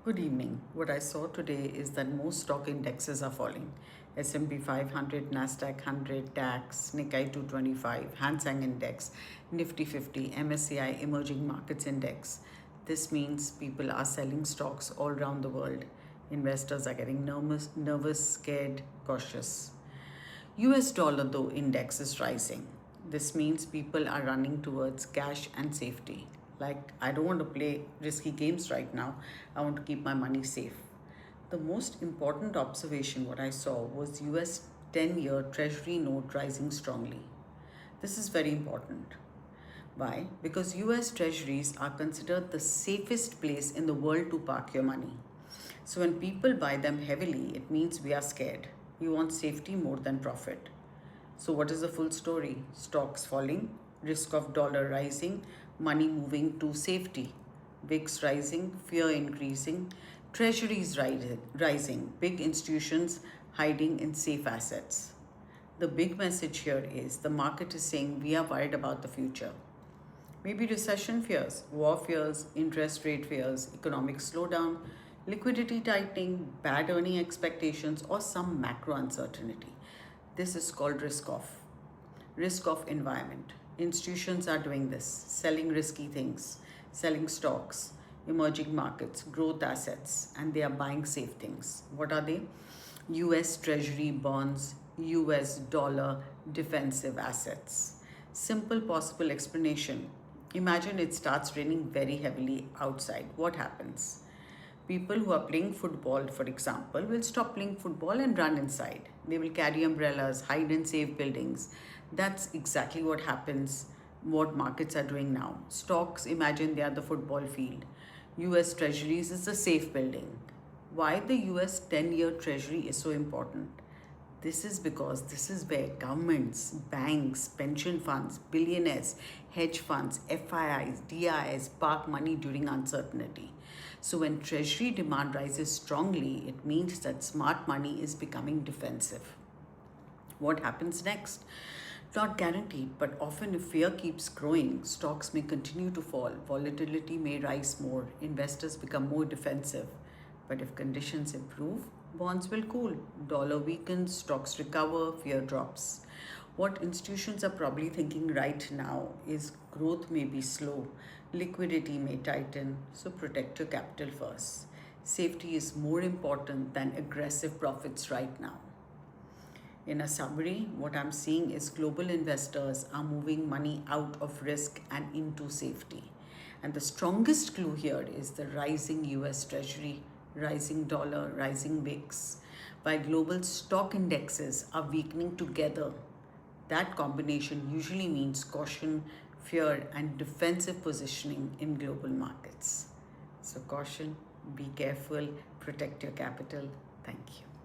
Good evening. What I saw today is that most stock indexes are falling. S&P 500, Nasdaq 100, DAX, Nikkei 225, Hang Seng Index, Nifty 50, MSCI Emerging Markets Index. This means people are selling stocks all around the world. Investors are getting nervous, scared, cautious. US dollar though index is rising. This means people are running towards cash and safety. Like, I don't want to play risky games right now. I want to keep my money safe. The most important observation what I saw was US 10-year treasury note rising strongly. This is very important. Why? Because US treasuries are considered the safest place in the world to park your money. So when people buy them heavily, it means we are scared. We want safety more than profit. So what is the full story? Stocks falling, risk of dollar rising, money moving to safety. VIX rising, fear increasing, treasuries rising, big institutions hiding in safe assets. The big message here is the market is saying we are worried about the future. Maybe recession fears, war fears, interest rate fears, economic slowdown, liquidity tightening, bad earning expectations, or some macro uncertainty. This is called risk of environment. Institutions are doing this, selling risky things, selling stocks, emerging markets, growth assets, and they are buying safe things. What are they? US Treasury bonds, US dollar defensive assets. Simple possible explanation. Imagine it starts raining very heavily outside. What happens? People who are playing football, for example, will stop playing football and run inside. They will carry umbrellas, hide in safe buildings. That's exactly what happens, what markets are doing now. Stocks, imagine they are the football field. US Treasuries is the safe building. Why the US 10-year Treasury is so important? This is because this is where governments, banks, pension funds, billionaires, hedge funds, FIIs, DIs park money during uncertainty. So when treasury demand rises strongly, it means that smart money is becoming defensive. What happens next? Not guaranteed, but often if fear keeps growing, stocks may continue to fall, volatility may rise more, investors become more defensive. But if conditions improve, bonds will cool, dollar weakens, stocks recover, fear drops. What institutions are probably thinking right now is growth may be slow, liquidity may tighten, so protect your capital first. Safety is more important than aggressive profits right now. In a summary, what I'm seeing is global investors are moving money out of risk and into safety. And the strongest clue here is the rising US Treasury, rising dollar, rising VIX. While global stock indexes are weakening together, that combination usually means caution, fear, and defensive positioning in global markets. So, caution, be careful, protect your capital. Thank you.